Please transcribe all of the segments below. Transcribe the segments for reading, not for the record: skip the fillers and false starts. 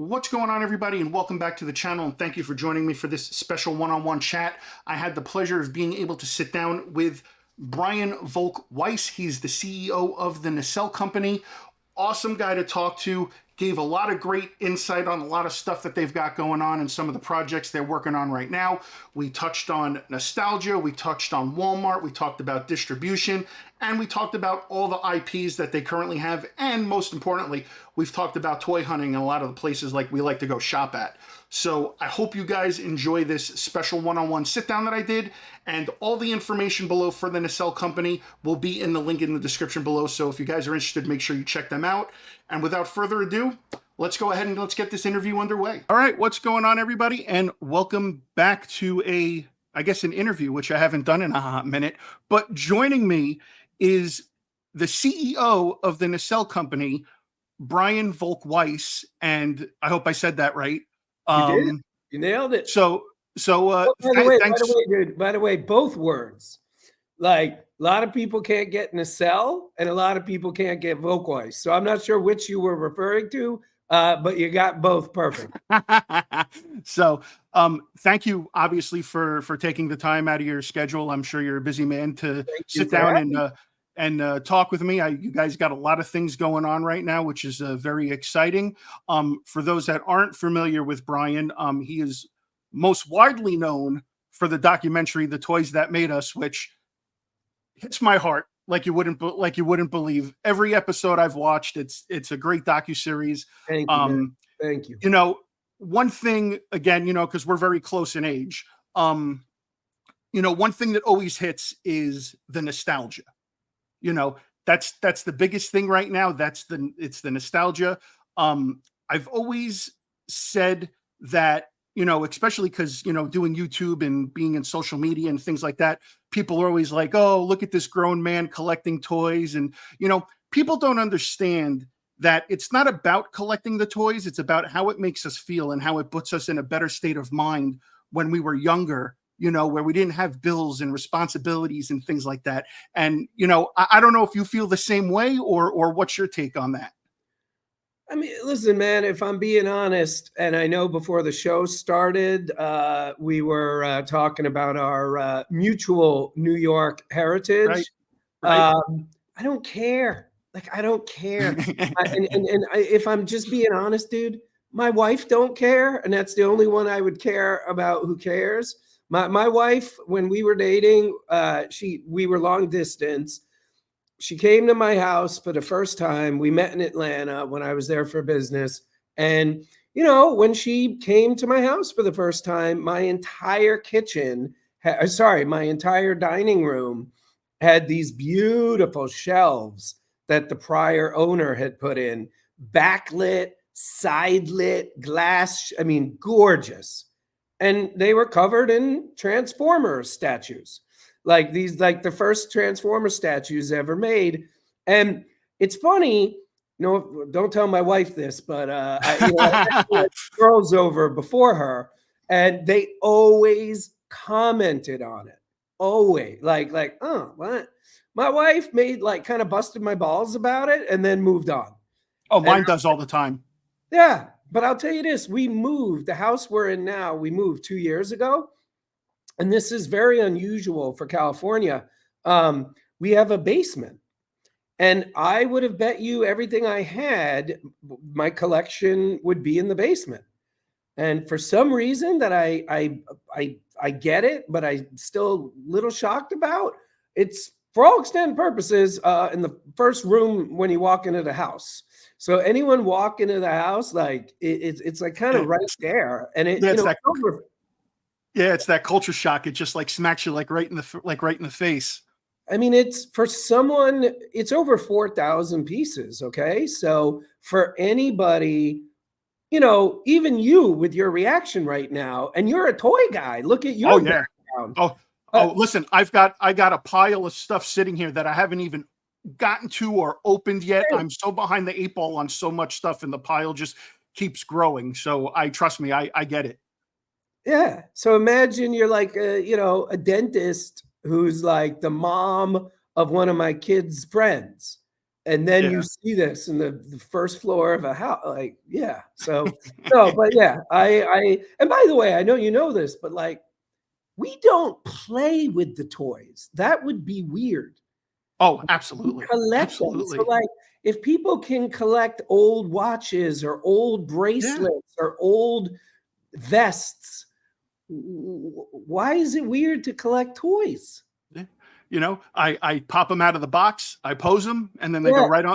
What's going on, everybody, and welcome back to the channel, and thank you for joining me for this special one-on-one chat. I had the pleasure of being able to sit down with Brian Volk-Weiss. He's the CEO of the Nacelle Company. Awesome guy to talk to. Gave a lot of great insight on a lot of stuff that they've got going on and some of the projects they're working on right now. We touched on nostalgia, we touched on Walmart, we talked about distribution, and we talked about all the IPs that they currently have, and most importantly, we've talked about toy hunting and a lot of the places like we like to go shop at. So I hope you guys enjoy this special one-on-one sit-down that I did, and all the information below for the Nacelle Company will be in the link in the description below, so if you guys are interested, make sure you check them out. And without further ado, let's go ahead and let's get this interview underway. All right, what's going on, everybody? And welcome back to an interview, which I haven't done in a hot minute. But joining me is the CEO of the Nacelle Company, Brian Volk-Weiss, and I hope I said that right. You did. You nailed it. So by the way, both words. Like, a lot of people can't get Nacelle, and a lot of people can't get Volk-Weiss. So I'm not sure which you were referring to, but you got both perfect. So thank you, obviously, for taking the time out of your schedule. I'm sure you're a busy man to sit down and talk with me. You guys got a lot of things going on right now, which is very exciting. For those that aren't familiar with Brian, he is most widely known for the documentary "The Toys That Made Us," which hits my heart like you wouldn't believe. Every episode I've watched, it's a great docuseries. Thank you, man. Thank you. You know, one thing again, because we're very close in age. One thing that always hits is the nostalgia. That's the biggest thing right now. It's the nostalgia. I've always said that, especially because, doing YouTube and being in social media and things like that, people are always like, oh, look at this grown man collecting toys. And, people don't understand that it's not about collecting the toys. It's about how it makes us feel and how it puts us in a better state of mind when we were younger, where we didn't have bills and responsibilities and things like that. And, I don't know if you feel the same way or what's your take on that? I mean, listen, man, if I'm being honest, and I know before the show started, we were talking about our mutual New York heritage. Right. I don't care. Like, I don't care. If I'm just being honest, dude, my wife don't care. And that's the only one I would care about who cares. My wife, when we were dating, we were long distance. She came to my house for the first time. We met in Atlanta when I was there for business. And, when she came to my house for the first time, my entire my entire dining room had these beautiful shelves that the prior owner had put in, backlit, side lit, glass. I mean, gorgeous. And they were covered in Transformers statues. Like the first Transformer statues ever made. And it's funny, don't tell my wife this, but I had girls over before her, and they always commented on it. Always. Like, oh, what? My wife kind of busted my balls about it and then moved on. Oh, mine does all the time. Yeah. But I'll tell you this, the house we're in now, we moved 2 years ago. And this is very unusual for California. We have a basement. And I would have bet you everything I had, my collection would be in the basement. And for some reason that I get it, but I'm still a little shocked about, it's for all extent and purposes in the first room when you walk into the house. So anyone walk into the house, like it's like kind of right there. And it's that culture shock. It just like smacks you right in the face. I mean, it's over 4,000 pieces. Okay. So for anybody, even you with your reaction right now, and you're a toy guy, look at your background. Listen, I got a pile of stuff sitting here that I haven't even gotten to or opened yet. I'm so behind the 8 ball on so much stuff, and the pile just keeps growing. So trust me, I get it. Yeah. So imagine you're like a dentist who's like the mom of one of my kids' friends. and then you Yeah. see this in the first floor of a house. Like, yeah. So no, but yeah, and by the way, I know you know this, but like we don't play with the toys. That would be weird. Oh, We absolutely. collect them. So Absolutely. like if people can collect old watches or old Yeah. bracelets or old vests, why is it weird to collect toys? Yeah. You know, I pop them out of the box, I pose them, and then Yeah,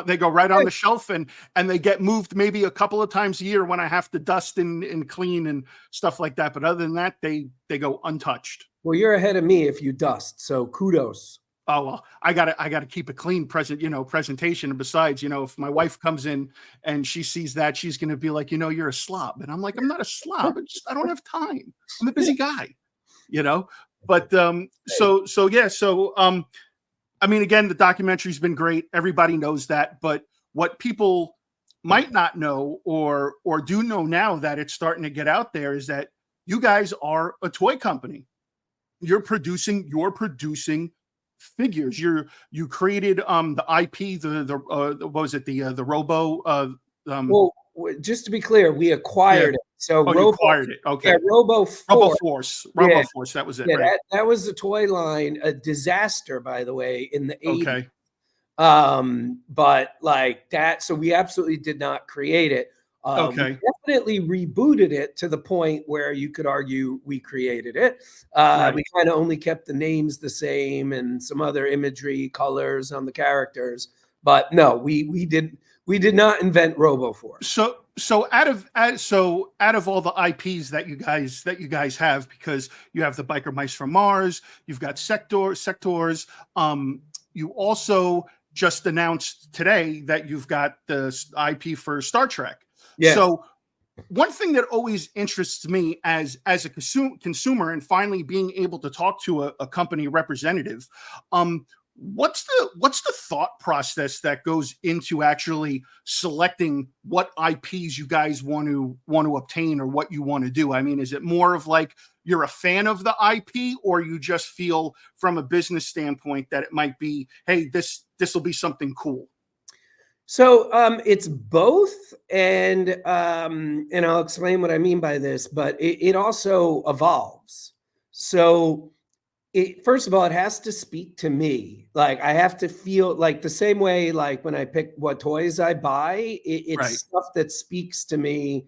they go right on right. the shelf, and they get moved maybe a couple of times a year when I have to dust and clean and stuff like that. But other than that, they go untouched. Well, you're ahead of me if you dust. So kudos. Oh well, I gotta keep a clean presentation. And besides, if my wife comes in and she sees that, she's gonna be like, you're a slob. And I'm like, I'm not a slob. I don't have time. I'm a busy guy, you know. But I mean, again, the documentary's been great. Everybody knows that. But what people might not know or do know now that it's starting to get out there is that you guys are a toy company. You're producing figures. You created the IP, what was it, the Robo um Well, just to be clear, we yeah. acquired it. So Oh, you acquired it. Yeah, Okay. Robo Robo 4. Force. Yeah, Robo Force, that was it, yeah, right? that was the toy line, a disaster, by the way, in the 80s. Okay. But like that, so we absolutely did not create it. We Okay. definitely rebooted it to the point where you could argue we created it. Right. We kind of only kept the names the same and some other imagery, colors on the characters. But no, we did not invent RoboForce. So out of all the IPs that you guys have, because you have the Biker Mice from Mars, you've got Sectors, you also just announced today that you've got the IP for Star Trek. Yes. So one thing that always interests me as a consumer and finally being able to talk to a company representative, what's the thought process that goes into actually selecting what IPs you guys want to obtain or what you want to do? I mean, is it more of like you're a fan of the IP, or you just feel from a business standpoint that it might be, hey, this will be something cool? So it's both, and I'll explain what I mean by this, but it also evolves. So first of all, it has to speak to me. Like I have to feel like the same way, like when I pick what toys I buy, it's Right. stuff that speaks to me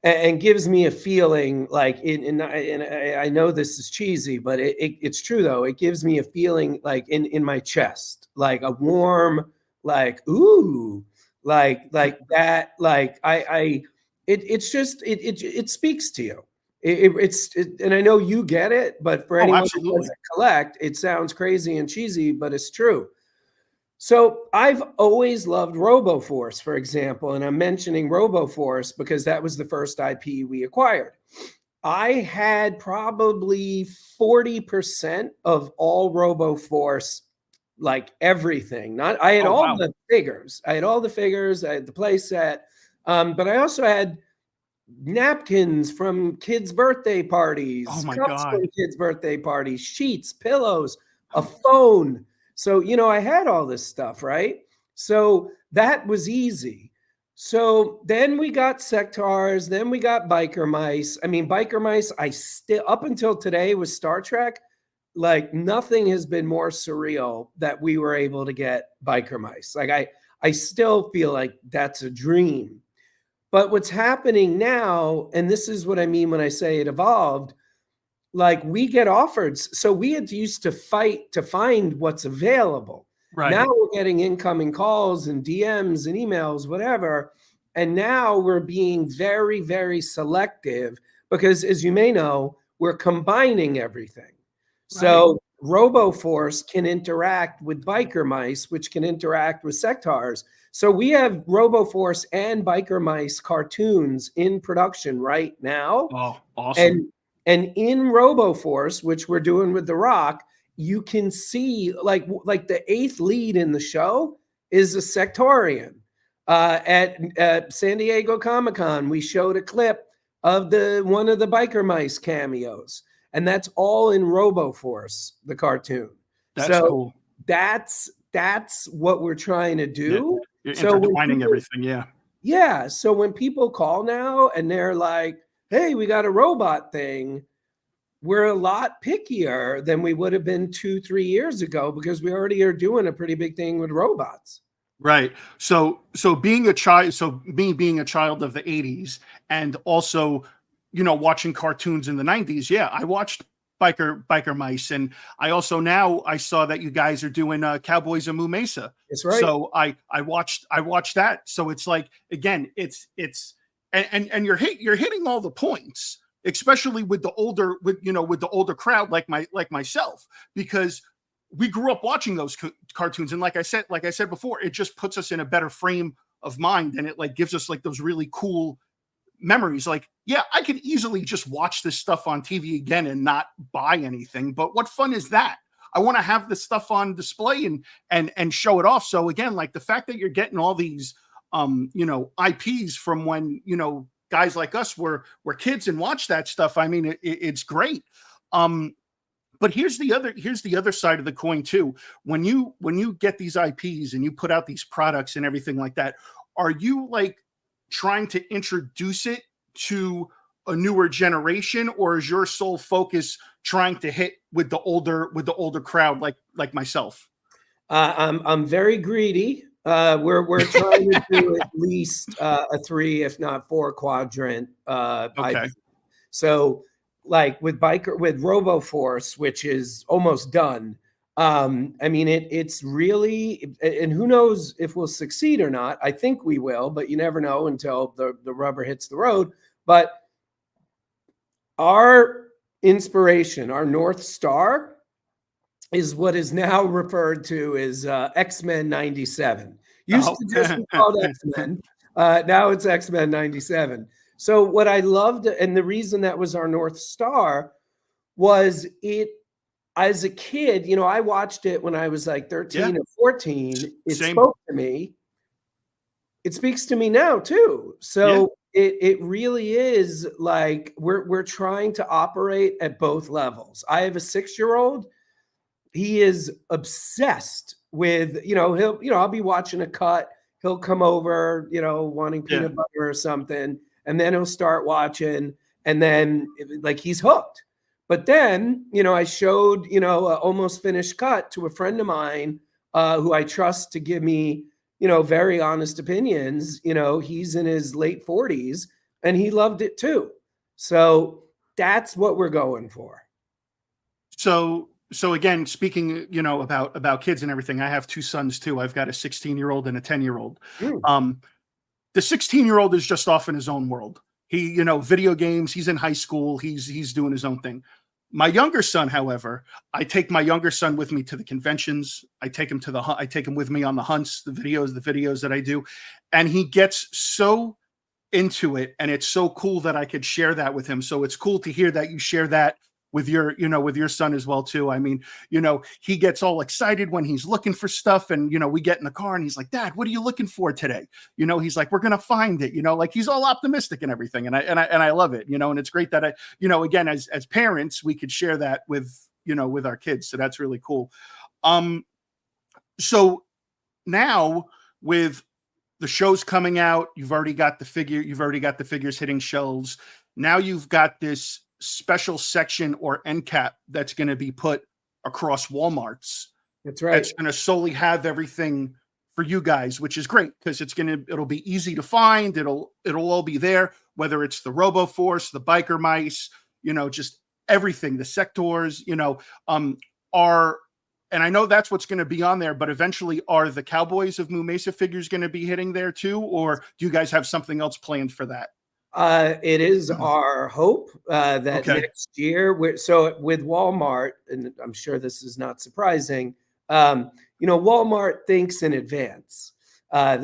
and gives me a feeling like I know this is cheesy, but it's true though. It gives me a feeling like in my chest, like a warm, like ooh, like that, like it's just it speaks to you. And I know you get it, but for Oh, anyone who absolutely. doesn't collect, it sounds crazy and cheesy, but it's true. So I've always loved RoboForce, for example, and I'm mentioning RoboForce because that was the first IP we acquired. I had probably 40% of all RoboForce, like everything. Not I had Oh, all wow. the figures. I had all the figures. I had the play set, but I also had napkins from kids' birthday Oh parties, my cups from God. kids' birthday parties, sheets, pillows, a phone. So, I had all this stuff, right? So that was easy. So then we got sectars, then we got biker mice. I mean, biker mice, I still, up until today with Star Trek, like nothing has been more surreal that we were able to get biker mice. Like I still feel like that's a dream. But what's happening now, and this is what I mean when I say it evolved, like we get offered. So we had used to fight to find what's available. Now Right. we're getting incoming calls and DMs and emails, whatever. And now we're being very, very selective because, as you may know, we're combining everything. Right. So RoboForce can interact with biker mice, which can interact with sectars. So we have RoboForce and biker mice cartoons in production right now. Oh, awesome. And in RoboForce, which we're doing with The Rock, you can see like the eighth lead in the show is a Sectorian. At San Diego Comic-Con, we showed a clip of the one of the biker mice cameos, and that's all in RoboForce, the cartoon. That's So cool. that's that's what we're trying to Yeah. do. You're So when intertwining people, everything. Yeah. yeah, so when people call now and they're like, "Hey, we got a robot thing," we're a lot pickier than we would have been 2, 3 years ago because we already are doing a pretty big thing with robots. Right. So being a child, so me being a child of the 80s and also, watching cartoons in the 90s. Yeah, I watched Biker Mice, and I also now I saw that you guys are doing Cowboys of Moo Mesa. That's right. So I watched that. So it's like, again, it's and you're hitting all the points, especially with the older crowd like myself, because we grew up watching those cartoons, and like I said before, it just puts us in a better frame of mind, and it like gives us like those really cool memories. Like, yeah, I could easily just watch this stuff on TV again and not buy anything, but what fun is that? I want to have this stuff on display and show it off. So again, like the fact that you're getting all these IPs from when guys like us were kids and watched that stuff, I mean, it's great. But here's the other side of the coin too. When you get these IPs and you put out these products and everything like that, are you like trying to introduce it to a newer generation, or is your sole focus trying to hit with the older crowd like myself? I'm very greedy. We're trying to do at least a 3, if not 4 quadrant IP. Okay. So, like with RoboForce, which is almost done. I mean, it's really, and who knows if we'll succeed or not. I think we will, but you never know until the rubber hits the road. But our inspiration, our North Star, is what is now referred to as X-Men 97. Used Oh. to just be called X-Men. Now it's X-Men 97. So what I loved, and the reason that was our North Star, was it, as a kid, I watched it when I was like Yeah. 13 or 14. It Same. spoke to me. It speaks to me now too. Yeah. So it really is like we're trying to operate at both levels. I have a 6-year-old. He is obsessed with, I'll be watching a cut. He'll come over, wanting Yeah. peanut butter or something, and then he'll start watching, and then like he's hooked. But then, I showed, a almost finished cut to a friend of mine who I trust to give me, very honest opinions. He's in his late 40s and he loved it too. So that's what we're going for. So again, speaking, about kids and everything, I have two sons too. I've got a 16-year-old and a 10-year-old. Mm, Um, the 16-year-old is just off in his own world. He, video games, he's in high school, he's doing his own thing. My younger son, however, I take my younger son with me to the conventions. I take him with me on the hunts, the videos that I do, and he gets so into it, and it's so cool that I could share that with him. So it's cool to hear that you share that with your son as well too. I mean, he gets all excited when he's looking for stuff, and we get in the car and he's like, "Dad, what are you looking for today?" He's like, "We're gonna find it." Like he's all optimistic and everything, and I love it. And it's great that again, as parents, we could share that with our kids. So that's really cool. Um, so now with the show's coming out, you've already got the figures hitting shelves. Now you've got this special section or end cap that's going to be put across Walmart's. that's right. That's going to solely have everything for you guys, which is great because it'll be easy to find. It'll all be there, whether it's the RoboForce, the Biker Mice, just everything, the sectors, are, and I know that's what's going to be on there, but eventually are the Cowboys of Moo Mesa figures going to be hitting there too? Or do you guys have something else planned for that? It is our hope that Okay. next year, so with Walmart, and I'm sure this is not surprising, Walmart thinks in advance. I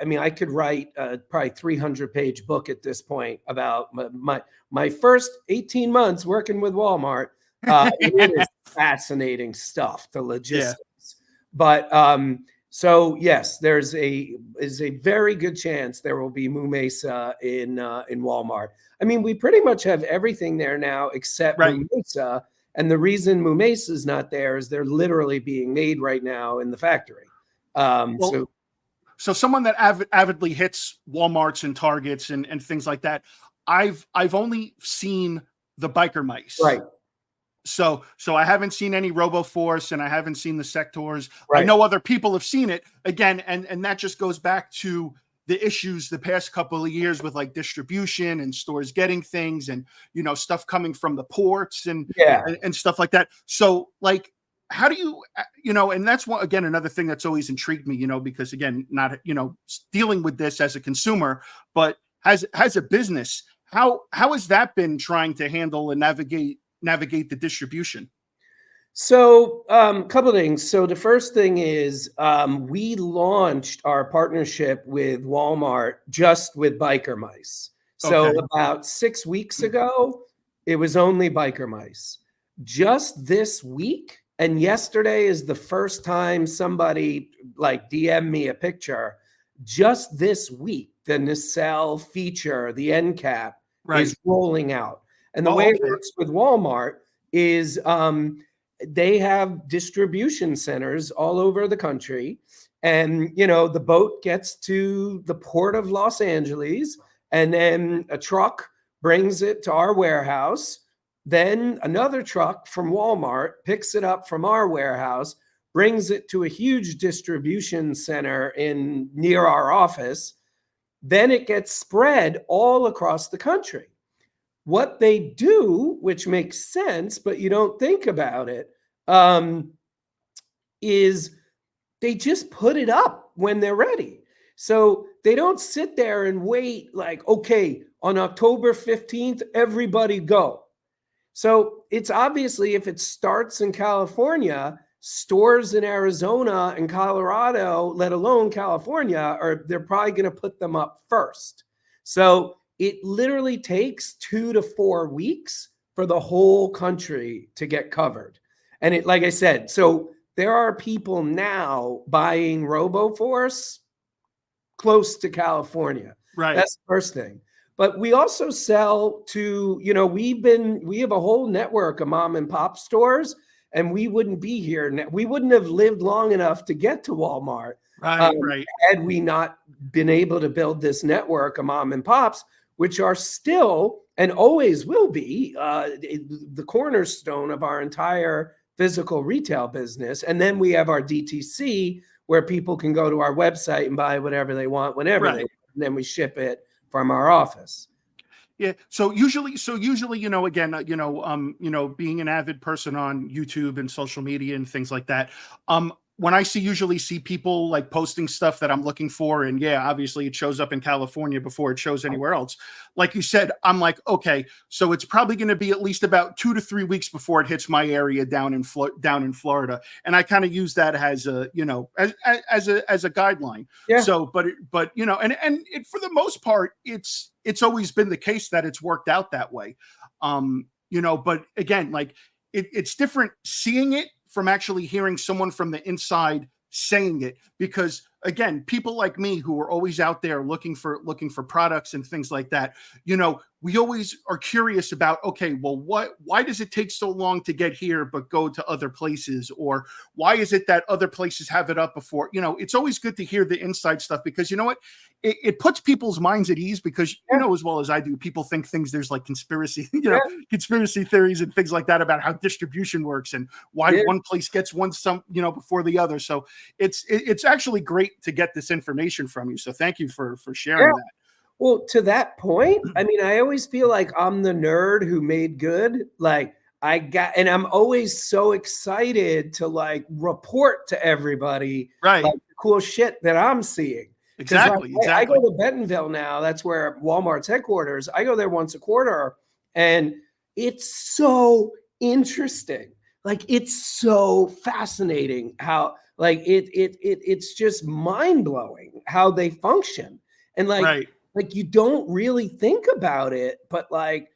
mean, I could write probably 300-page book at this point about my first 18 months working with Walmart. It is fascinating stuff, the Yeah. logistics. But so yes, is a very good chance there will be Moo Mesa in Walmart. I mean, we pretty much have everything there now except Right. Moo Mesa, And the reason Mumesa is not there is they're literally being made right now in the factory. Well, so someone that avidly hits Walmarts and Targets and things like that, I've only seen the biker mice. Right. So I haven't seen any RoboForce and I haven't seen the Sectors. I Right. know other people have seen it again, and that just goes back to the issues the past couple of years with like distribution and stores getting things and stuff coming from the ports Yeah. and stuff like that. So like how do you and that's one again another thing that's always intrigued me, because again, not dealing with this as a consumer, but as a business, how has that been trying to handle and navigate the distribution? So, couple of things. So, the first thing is we launched our partnership with Walmart just with biker mice. So, Okay. about 6 weeks ago, it was only biker mice. Just this week, and yesterday is the first time somebody like DM me a picture. Just this week, the Nacelle feature, the end cap, Right. is rolling out. And the Oh, way it okay. works with Walmart is they have distribution centers all over the country. And, the boat gets to the port of Los Angeles, and then a truck brings it to our warehouse. Then another truck from Walmart picks it up from our warehouse, brings it to a huge distribution center near our office. Then it gets spread all across the country. What they do, which makes sense, but you don't think about it, is they just put it up when they're ready. So they don't sit there and wait like, okay, on October 15th, everybody go. So it's obviously if it starts in California, stores in Arizona and Colorado, let alone California, they're probably going to put them up first. So it literally takes 2 to 4 weeks for the whole country to get covered. And it, like I said, so there are people now buying RoboForce close to California. Right. That's the first thing. But we also sell to, we have a whole network of mom and pop stores, and we wouldn't be here. We wouldn't have lived long enough to get to Walmart Right. had we not been able to build this network of mom and pops, which are still and always will be the cornerstone of our entire physical retail business. And then we have our DTC where people can go to our website and buy whatever they want whenever they want. And then we ship it from our office. Yeah. So usually, again, being an avid person on YouTube and social media and things like that, when I usually see people like posting stuff that I'm looking for, and yeah, obviously it shows up in California before it shows anywhere else. Like you said, I'm like, okay, so it's probably going to be at least about 2 to 3 weeks before it hits my area down in Florida, and I kind of use that as a as a guideline. Yeah. So, but it, for the most part, it's always been the case that it's worked out that way. But again, like it's different seeing it from actually hearing someone from the inside saying it, because again, people like me who are always out there looking for products and things like that, we always are curious about, okay, well, why does it take so long to get here but go to other places? Or why is it that other places have it up before? It's always good to hear the inside stuff, because you know what? It puts people's minds at ease, because as well as I do, people think there's like conspiracy, conspiracy theories and things like that about how distribution works and why one place gets some before the other. So it's actually great to get this information from you. So thank you for sharing that. Well, to that point, I mean, I always feel like I'm the nerd who made good. Like and I'm always so excited to like report to everybody right like the cool shit that I'm seeing. Exactly. I go to Bentonville now. That's where Walmart's headquarters. I go there once a quarter, and it's so interesting. Like it's so fascinating how like it's just mind blowing how they function, and like you don't really think about it, but like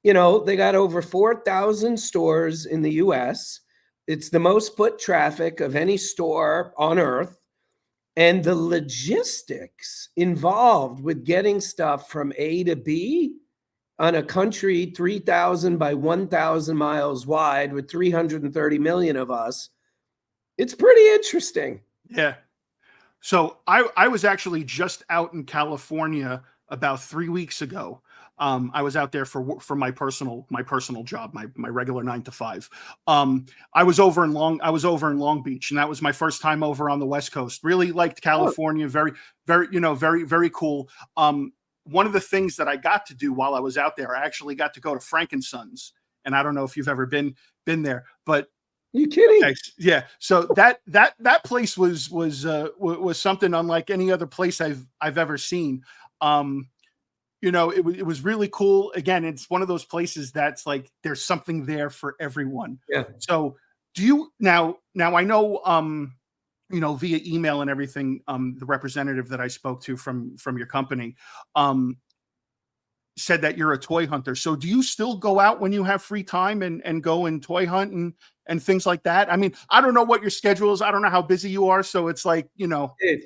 they got over 4,000 stores in the US. It's the most foot traffic of any store on earth. And the logistics involved with getting stuff from A to B on a country 3,000 by 1,000 miles wide with 330 million of us. It's pretty interesting. Yeah. So I was actually just out in California about 3 weeks ago. I was out there for my personal job, my regular 9 to 5. I was over in Long Beach, and that was my first time over on the West Coast. Really liked Oh, California. Very very cool. One of the things that I got to do while I was out there, I actually got to go to Frankensons, and I don't know if you've ever been there, but you kidding? okay, yeah. So that place was something unlike any other place I've ever seen. Um, it was really cool. Again, it's one of those places that's like there's something there for everyone. Yeah. So do you now I know via email and everything, the representative that I spoke to from your company said that you're a toy hunter. So do you still go out when you have free time and go and toy hunt and things like that? I mean, I don't know what your schedule is. I don't know how busy you are. So it's like, Dude,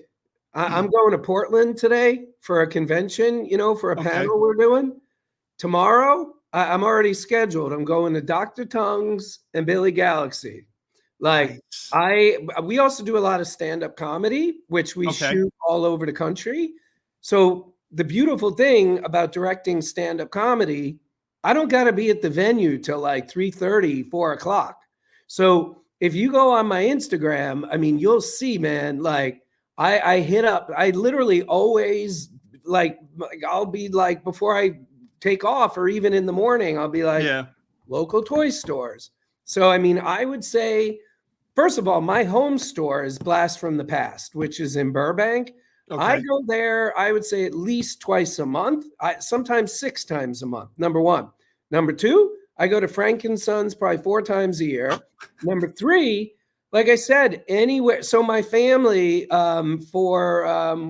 I'm going to Portland today for a convention, for a okay, panel we're doing. Tomorrow, I'm already scheduled. I'm going to Dr. Tongues and Billy Galaxy. Like nice. we also do a lot of stand-up comedy, which we Okay. shoot all over the country. So the beautiful thing about directing stand-up comedy, I don't got to be at the venue till like 3:30, 4 o'clock. So if you go on my Instagram, I mean, you'll see, man, like I hit up, I literally always like, I'll be like, before I take off or even in the morning, I'll be like, Yeah. local toy stores. So, I mean, I would say, first of all, my home store is Blast from the Past, which is in Burbank. I Okay. go there, I would say at least twice a month, sometimes 6 times a month. Number one. Number two, I go to Frank and Sons probably 4 times a year. Number three, like I said, anywhere. So my family, for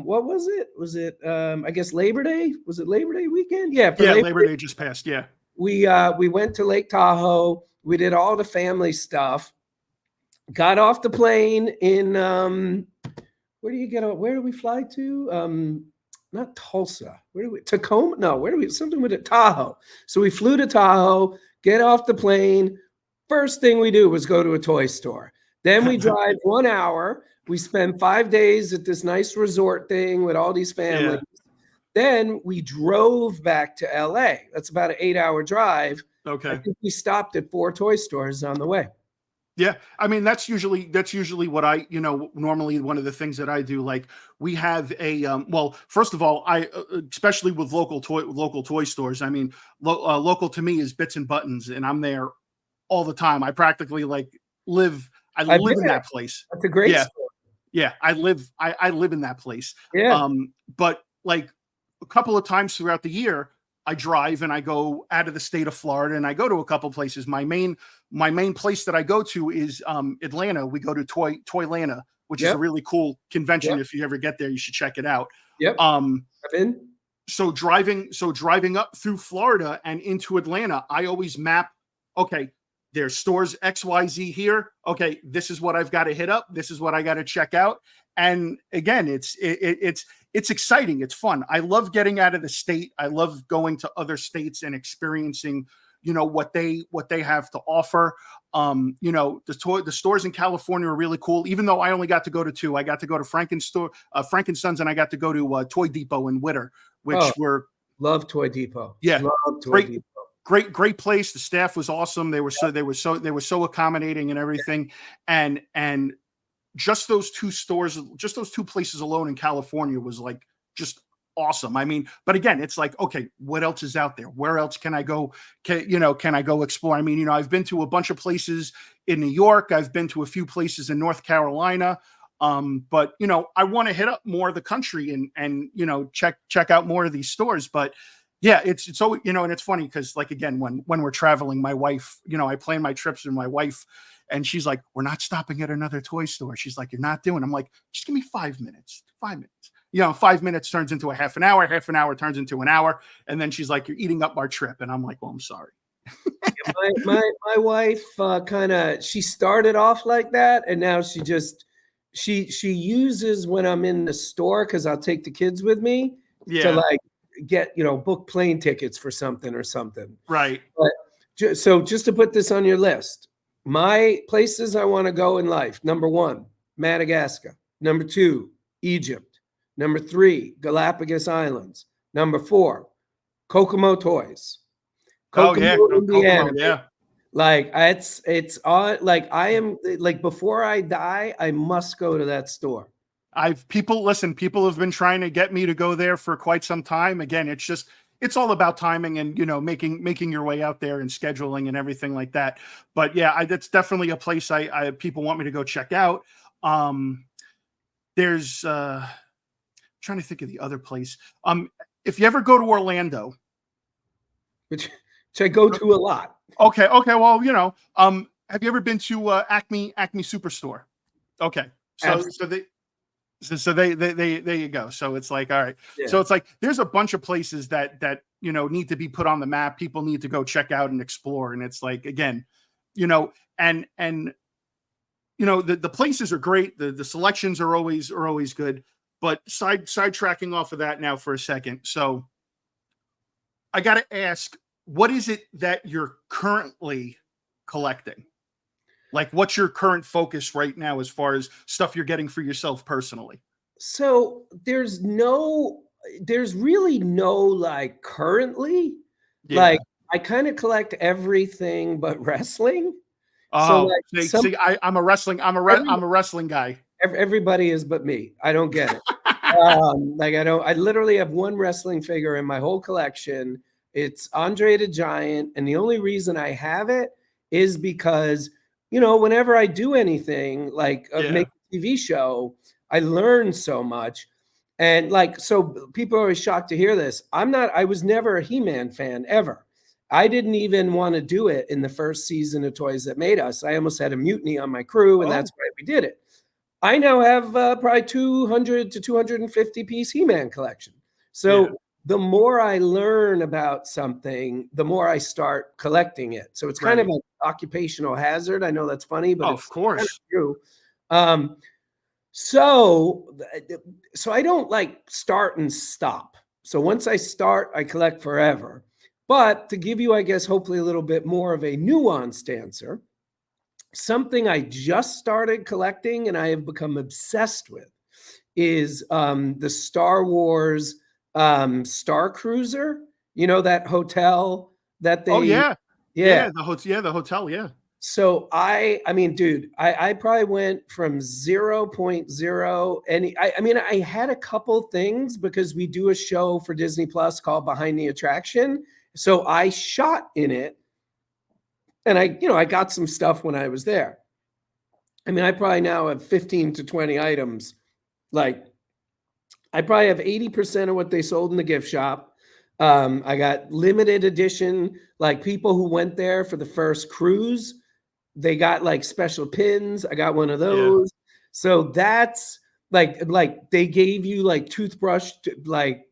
what was it? Was it I guess Labor Day? Was it Labor Day weekend? Yeah, for Yeah. Labor Labor Day, Day just passed. Yeah. we went to Lake Tahoe. We did all the family stuff. Got off the plane in where do you get on? Where do we fly to? Not Tulsa. Where do we? Tacoma? No, where do we? Something with it. Tahoe. So we flew to Tahoe, get off the plane. First thing we do was go to a toy store. Then we drive 1 hour. We spend 5 days at this nice resort thing with all these families. Yeah. Then we drove back to LA. That's about an 8 hour drive. I Okay. think we stopped at 4 toy stores on the way. Yeah, I mean that's usually what I normally one of the things that I do. Like we have a well, first of all, I especially with local toy stores. I mean, local to me is Bits and Buttons, and I'm there all the time. I practically like live. I I've live been in there. that place. That's a great Yeah, store. yeah. I live in that place. Yeah. But like a couple of times throughout the year, I drive and I go out of the state of Florida and I go to a couple places. My main place that I go to is Atlanta. We go to Toylanta, which is a Yep. really cool convention. Yep. If you ever get there, you should check it out. Yep. Um, I've been. so driving up through Florida and into Atlanta, I always map, okay, there's stores XYZ here. Okay, this is what I've got to hit up. This is what I got to check out. And again, it's exciting. It's fun. I love getting out of the state. I love going to other states and experiencing, what they have to offer. The stores in California are really cool. Even though I only got to go to two, I got to go to Frank and Sons, and I got to go to Toy Depot in Witter, which Oh, were love Toy Depot. yeah, Love Toy great Depot. great place. The staff was awesome. They were so accommodating and everything. And just those two stores, just those two places alone in California was like just awesome. I mean, but again, it's like, okay, what else is out there? Where else can I go? Can I go explore? I mean, I've been to a bunch of places in New York. I've been to a few places in North Carolina. But I want to hit up more of the country and check out more of these stores. But yeah, it's so and it's funny because like again, when we're traveling, my wife, I plan my trips with my wife, and she's like, "We're not stopping at another toy store." She's like, "You're not doing." I'm like, "Just give me 5 minutes. 5 minutes." 5 minutes turns into a half an hour turns into an hour, and then she's like, "You're eating up our trip," and I'm like, "Well, I'm sorry." My wife kind of, she started off like that, and now she uses when I'm in the store, because I'll take the kids with me to Yeah, like get, book plane tickets for something or something. Right. But so just to put this on your list, my places I want to go in life: number 1, Madagascar; number 2, Egypt; number 3, Galapagos Islands; number 4, Kokomo Toys, Oh yeah, Kokomo, Indiana. Kokomo. Yeah. Like it's on. Like I am like before I die, I must go to that store. People have been trying to get me to go there for quite some time. Again, it's all about timing and, making your way out there and scheduling and everything like that. But yeah, that's definitely a place I people want me to go check out. There's trying to think of the other place. If you ever go to Orlando, Which I go to a lot. okay, well, have you ever been to Acme Superstore? Okay, so they there you go. So it's like, all right. Yeah. So it's like there's a bunch of places that need to be put on the map. People need to go check out and explore. And it's like, again, and the places are great. The selections are always good. But sidetracking off of that now for a second. So I got to ask, what is it that you're currently collecting? Like, what's your current focus right now as far as stuff you're getting for yourself personally? So there's really no like currently, Yeah. like I kind of collect everything but wrestling. So Oh, like see, I'm a wrestling guy. everybody is but me. I don't get it. I literally have one wrestling figure in my whole collection. It's Andre the Giant. And the only reason I have it is because, whenever I do anything like make a TV show, I learn so much. And so people are always shocked to hear this. I was never a He-Man fan ever. I didn't even want to do it in the first season of Toys That Made Us. I almost had a mutiny on my crew, and that's why we did it. I now have probably 200 to 250 piece He-Man collection. So the more I learn about something, the more I start collecting it. So it's kind of an occupational hazard. I know that's funny, but it's of course kind of true. So I don't like start and stop. So once I start, I collect forever. But to give you, I guess, hopefully a little bit more of a nuanced answer, something I just started collecting and I have become obsessed with is the Star Wars Star Cruiser. That hotel that they. Oh yeah. Yeah. The hotel. Yeah. So I mean, dude, I probably went from 0.0 I had a couple things because we do a show for Disney Plus called Behind the Attraction. So I shot in it and I got some stuff when I was there. I mean, I probably now have 15 to 20 items. Like I probably have 80% of what they sold in the gift shop. I got limited edition, like people who went there for the first cruise, they got like special pins. I got one of those. So that's like they gave you like toothbrush, like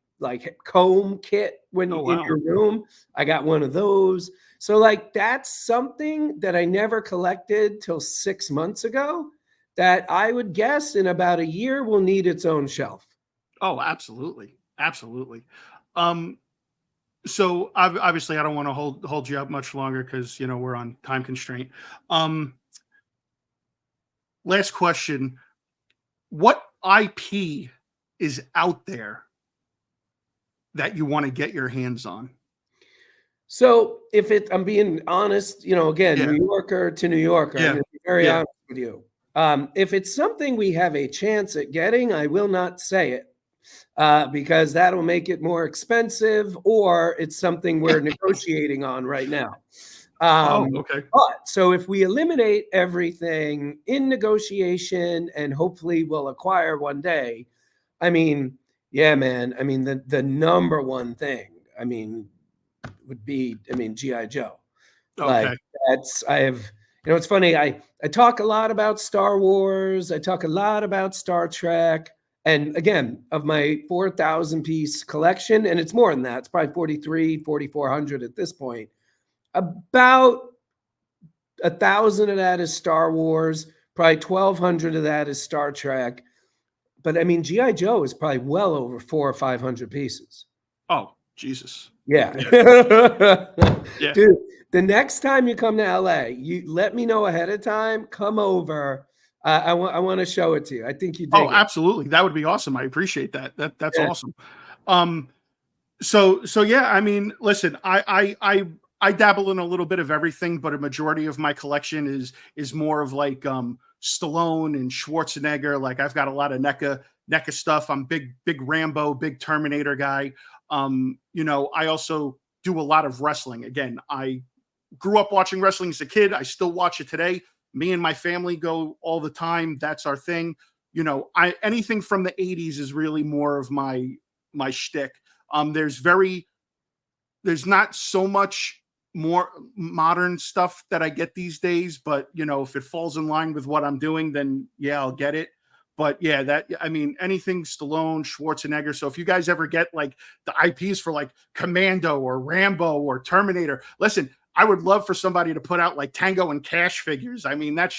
comb kit when in your room. I got one of those. So like that's something that I never collected till 6 months ago that I would guess in about a year will need its own shelf. Oh, absolutely. So obviously I don't want to hold you up much longer because we're on time constraint. Last question. What IP is out there that you want to get your hands on? So I'm being honest, again, New Yorker to New Yorker, I'm going to be very honest with you. If it's something we have a chance at getting, I will not say it because that'll make it more expensive, or it's something we're negotiating on right now. Okay. But so if we eliminate everything in negotiation and hopefully we'll acquire one day, I mean, yeah, man. I mean, the number one thing, would be, G.I. Joe. Like it's funny. I talk a lot about Star Wars. I talk a lot about Star Trek. And again, of my 4,000 piece collection, and it's more than that, it's probably 4,400 at this point. About 1,000 of that is Star Wars, probably 1,200 of that is Star Trek. But G.I. Joe is probably well over 400 or 500 pieces. Oh, Jesus. Yeah. Yeah. Yeah. Dude, the next time you come to LA, you let me know ahead of time. Come over. I want to show it to you. I think you Oh, dig it. absolutely. That would be awesome. I appreciate that. That's Yeah. awesome. Um, so yeah, I mean, listen, I dabble in a little bit of everything, but a majority of my collection is more of like Stallone and Schwarzenegger. Like I've got a lot of NECA stuff. I'm big Rambo, big Terminator guy. I also do a lot of wrestling. Again, I grew up watching wrestling as a kid. I still watch it today. Me and my family go all the time. That's our thing. I anything from the 80s is really more of my shtick. There's not so much more modern stuff that I get these days, but if it falls in line with what I'm doing, then yeah, I'll get it. But yeah, that I mean anything Stallone, Schwarzenegger. So if you guys ever get like the IPs for like Commando or Rambo or Terminator, listen, I would love for somebody to put out like Tango and Cash figures. I mean, Oh, that's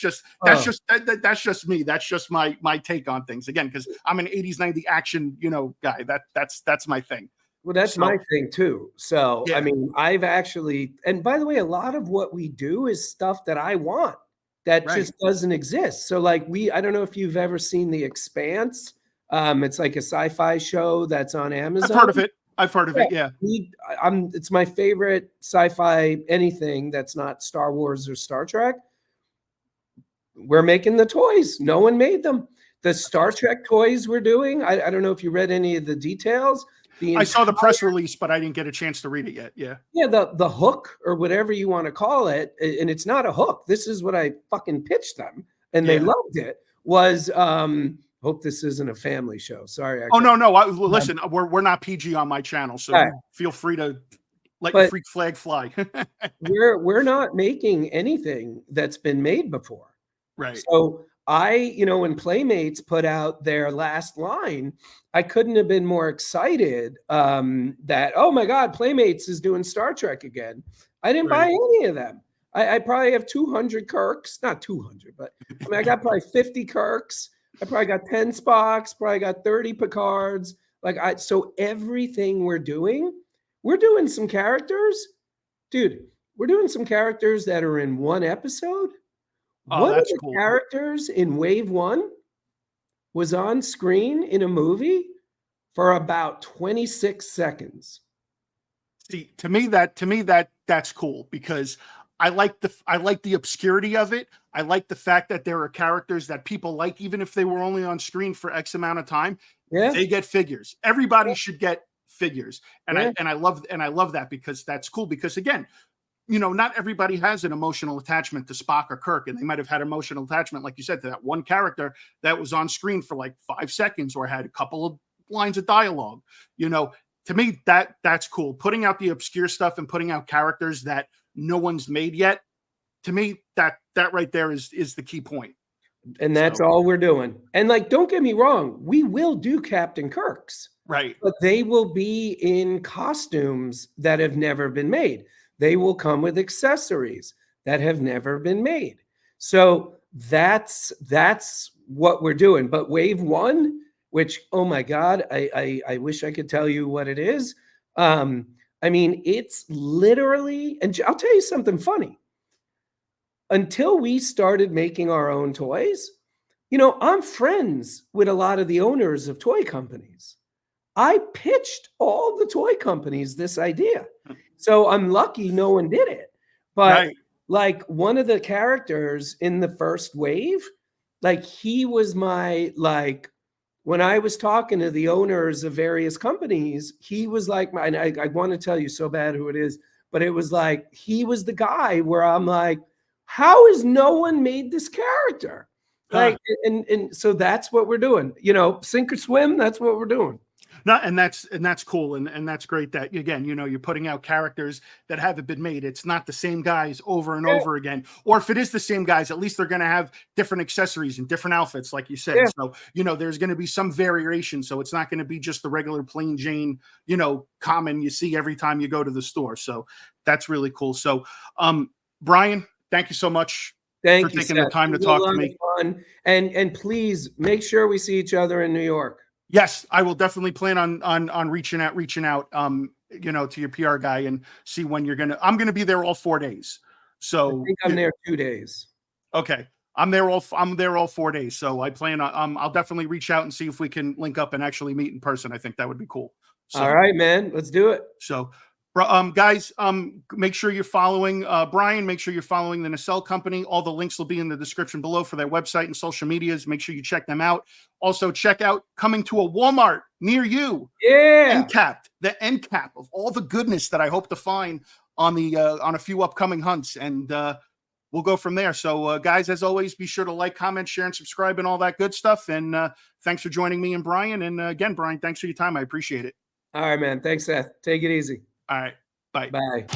just me. That's just my take on things. Again, because I'm an 80s, 90s action, guy. That's my thing. well, that's So my thing too. So, I yeah, mean, I've actually, and by the way, a lot of what we do is stuff that I want that right. just doesn't exist. So, like, I don't know if you've ever seen The Expanse. It's like a sci-fi show that's on I've Amazon. heard of it. I've heard of Yeah, it. Yeah. it's my favorite sci-fi anything that's not Star Wars or Star Trek. We're making the toys. No one made them. The That's Star awesome. Trek toys we're doing. I don't know if you read any of the details. The I saw entire the press release, but I didn't get a chance to read it yet. Yeah. Yeah, the hook or whatever you want to call it, and it's not a hook. This is what I fucking pitched them, and they Yeah. loved it. Was hope this isn't a family show. Sorry, I Oh cut. no, no. Um, Listen, we're not PG on my channel, so all right, you feel free to let your but freak flag fly. we're not making anything that's been made before. Right. So when Playmates put out their last line, I couldn't have been more excited that, oh my God, Playmates is doing Star Trek again. I didn't buy Right. any of them. I probably have 200 Kirks, not 200, but I mean, I got probably 50 Kirks. I probably got 10 Spocks, probably got 30 Picards. So everything we're doing some characters, dude, we're doing some characters that are in one episode. Oh, One of that's the cool. characters in Wave 1 was on screen in a movie for about 26 seconds. See, that's cool because I like the obscurity of it. I like the fact that there are characters that people like, even if they were only on screen for X amount of time, Yeah, they get figures. Everybody should get figures. And yeah, I love that because that's cool. Because again, not everybody has an emotional attachment to Spock or Kirk, and they might have had emotional attachment, like you said, to that one character that was on screen for like 5 seconds or had a couple of lines of dialogue. You know, to me, that's cool. Putting out the obscure stuff and putting out characters that no one's made yet. To me, that right there is the key point. and that's So all we're doing. And like, don't get me wrong, we will do Captain Kirks, right, but they will be in costumes that have never been made. They will come with accessories that have never been made. So that's what we're doing. But Wave 1, which, oh my God, I wish I could tell you what it is. I mean, it's literally, and I'll tell you something funny. Until we started making our own toys, I'm friends with a lot of the owners of toy companies. I pitched all the toy companies this idea. So I'm lucky no one did it. But right, like one of the characters in the first wave, like he was my like when I was talking to the owners of various companies, he was like my, and I want to tell you so bad who it is, but it was like he was the guy where I'm like, how has no one made this character? huh. Like, and so that's what we're doing. Sink or swim, that's what we're doing. No, and that's cool, and that's great that again, you're putting out characters that haven't been made. It's not the same guys over and Yeah, over again, or if it is the same guys, at least they're going to have different accessories and different outfits, like you said. yeah. So there's going to be some variation. So it's not going to be just the regular plain Jane, common you see every time you go to the store. So that's really cool. So, Brian, thank you so much for Thank you, taking the Seth. time It to was a talk to lot me. of fun. And please make sure we see each other in New York. Yes, I will definitely plan on reaching out, to your PR guy and see when I'm gonna be there all 4 days. I So think I'm there 2 days. okay. I'm there all 4 days. So I plan on I'll definitely reach out and see if we can link up and actually meet in person. I think that would be cool. All So right, man. Let's do it. so guys, make sure you're following Brian. Make sure you're following the Nacelle Company. All the links will be in the description below for their website and social medias. Make sure you check them out. Also, check out coming to a Walmart near you. Yeah. The end cap of all the goodness that I hope to find on a few upcoming hunts, and we'll go from there. So, guys, as always, be sure to like, comment, share, and subscribe, and all that good stuff. And thanks for joining me and Brian. And again, Brian, thanks for your time. I appreciate it. All right, man. Thanks, Seth. Take it easy. All right, bye. Bye.